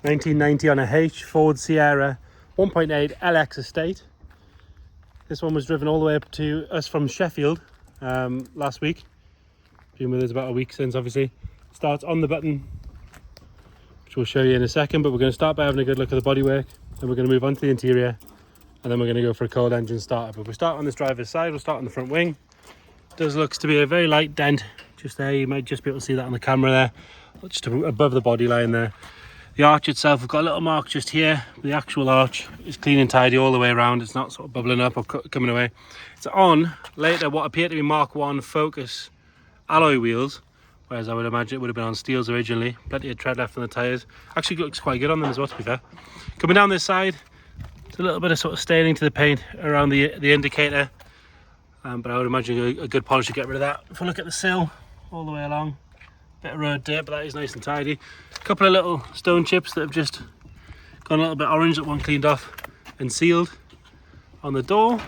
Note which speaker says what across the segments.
Speaker 1: 1990 on a H Ford Sierra 1.8 LX estate. This one was driven all the way up to us from Sheffield last week. Been with us about a week since, obviously. Starts on the button, which we'll show you in a second, but we're going to start by having a good look at the bodywork, then we're going to move on to the interior, and then we're going to go for a cold engine startup. But if we start on this driver's side, we'll start on the front wing. Does looks to be a very light dent just there. You might just be able to see that on the camera there, just above the body line there. The arch itself, we've got a little mark just here. The actual arch is clean and tidy all the way around. It's not sort of bubbling up or coming away. It's on later what appear to be Mark 1 Focus alloy wheels, whereas I would imagine it would have been on steels originally. Plenty of tread left on the tyres. Actually looks quite good on them as well, to be fair. Coming down this side, it's a little bit of sort of staining to the paint around the indicator, but I would imagine a good polish to get rid of that. If we look at the sill all the way along, bit of road dirt, but that is nice and tidy. A couple of little stone chips that have just gone a little bit orange, that one cleaned off and sealed on the door.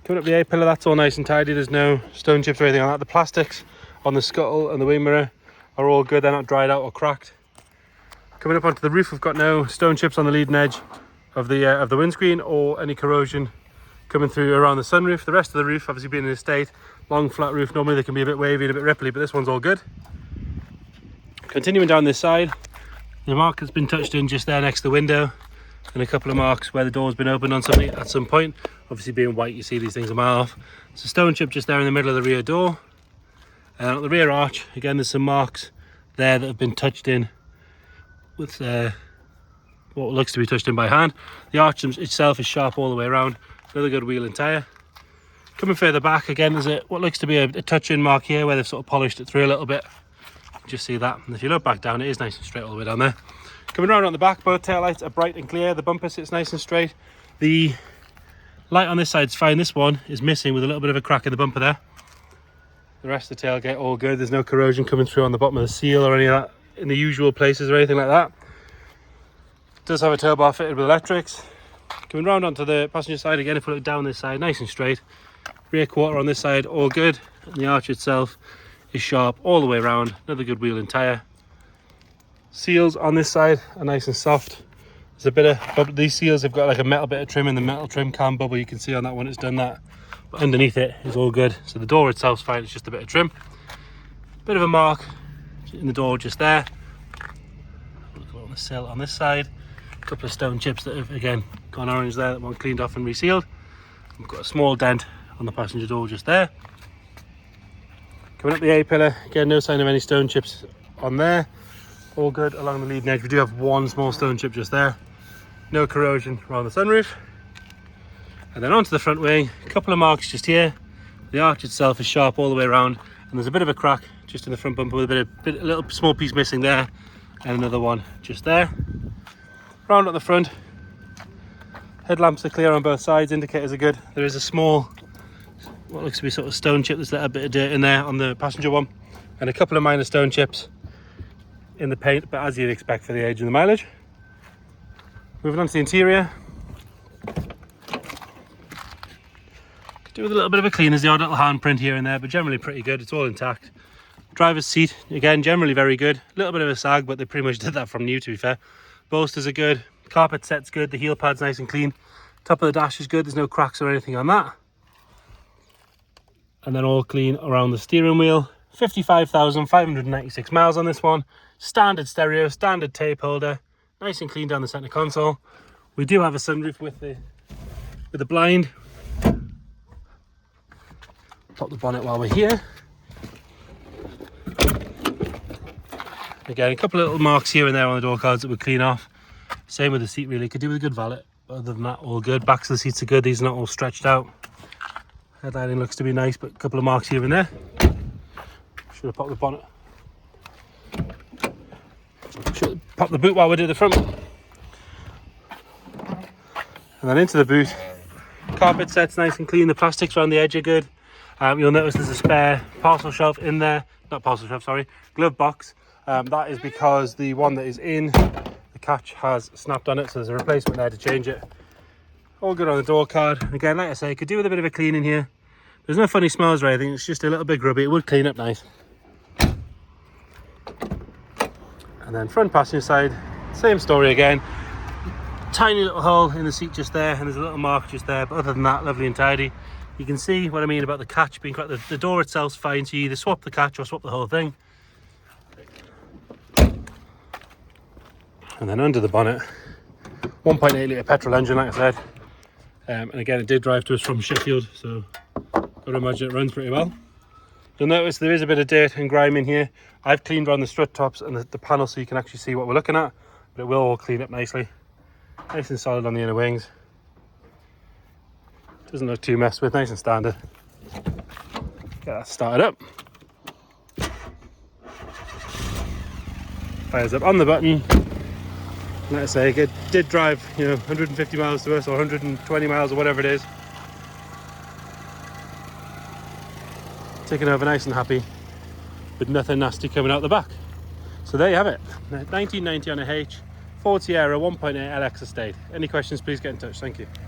Speaker 1: Coming up the A-pillar, that's all nice and tidy. There's no stone chips or anything on that. The plastics on the scuttle and the wing mirror are all good. They're not dried out or cracked. Coming up onto the roof, we've got no stone chips on the leading edge of the windscreen or any corrosion coming through around the sunroof. The rest of the roof, obviously being an estate, long flat roof, normally they can be a bit wavy and a bit ripply, but this one's all good. Continuing down this side, the mark has been touched in just there next to the window, and a couple of marks where the door's been opened on something at some point. Obviously being white, you see these things a mile off. It's a stone chip just there in the middle of the rear door. And at the rear arch, again, there's some marks there that have been touched in with what looks to be touched in by hand. The arch itself is sharp all the way around. Another good wheel and tyre. Coming further back, again, there's what looks to be a touch-in mark here where they've sort of polished it through a little bit. Just see that. And if you look back down, it is nice and straight all the way down there. Coming around on the back, both taillights are bright and clear. The bumper sits nice and straight. The light on this side's fine. This one is missing with a little bit of a crack in the bumper there. The rest of the tailgate all good. There's no corrosion coming through on the bottom of the seal or any of that in the usual places or anything like that. It does have a tow bar fitted with electrics. Coming round onto the passenger side again, if we look down this side, nice and straight. Rear quarter on this side, all good. And the arch itself is sharp all the way around. Another good wheel and tyre. Seals on this side are nice and soft. There's a bit of, these seals have got like a metal bit of trim in the metal trim can bubble. You can see on that one it's done that. But underneath it is all good. So the door itself's fine, it's just a bit of trim. Bit of a mark in the door just there. Look on the sill on this side. A couple of stone chips that have again gone orange there, that one cleaned off and resealed. We've got a small dent on the passenger door just there. Coming up the A-pillar, again, no sign of any stone chips on there. All good along the leading edge. We do have one small stone chip just there. No corrosion around the sunroof. And then onto the front wing, a couple of marks just here. The arch itself is sharp all the way around, and there's a bit of a a crack just in the front bumper with a little small piece missing there, and another one just there. Round at the front, headlamps are clear on both sides, indicators are good. There is a small, what looks to be sort of stone chip, there's a bit of dirt in there on the passenger one, and a couple of minor stone chips in the paint, but as you'd expect for the age and the mileage. Moving on to the interior. Could do with a little bit of a clean, there's the odd little handprint here and there, but generally pretty good, it's all intact. Driver's seat, again, generally very good. A little bit of a sag, but they pretty much did that from new, to be fair. Bolsters are good, carpet set's good, the heel pad's nice and clean. Top of the dash is good, there's no cracks or anything on that. And then all clean around the steering wheel. 55,596 miles on this one. Standard stereo, standard tape holder, nice and clean down the center console. We do have a sunroof with the blind. Pop the bonnet while we're here. Again, a couple of little marks here and there on the door cards that we clean off. Same with the seat, really. Could do with a good valet, but other than that, all good. Backs of the seats are good, these are not all stretched out. Headlighting looks to be nice, but a couple of marks here and there. Should have popped the bonnet. Should have popped the boot while we do the front. And then into the boot. Carpet set's nice and clean, the plastics around the edge are good. You'll notice there's a spare parcel shelf in there. Not parcel shelf, sorry. Glove box. That is because the one that is in the catch has snapped on it, so there's a replacement there to change it. All good on the door card. Again, like I say, could do with a bit of a clean in here. There's no funny smells or anything, it's just a little bit grubby. It would clean up nice. And then front passenger side, Same story again. Tiny little hole in the seat just there, and there's a little mark just there, but other than that, lovely and tidy. You can see what I mean about the catch being cracked. The door itself's fine, so you either swap the catch or swap the whole thing. And then under the bonnet, 1.8 litre petrol engine, like I said. And again, it did drive to us from Sheffield, so got to imagine it runs pretty well. You'll notice there is a bit of dirt and grime in here. I've cleaned around the strut tops and the panel so you can actually see what we're looking at, but it will all clean up nicely. Nice and solid on the inner wings. Doesn't look too messed with, nice and standard. Get that started up. Fires up on the button. Like I say, it did drive, 150 miles to us, or 120 miles, or whatever it is. Taking over nice and happy, with nothing nasty coming out the back. So there you have it, 1990 on a H, Ford Sierra 1.8 LX Estate. Any questions, please get in touch. Thank you.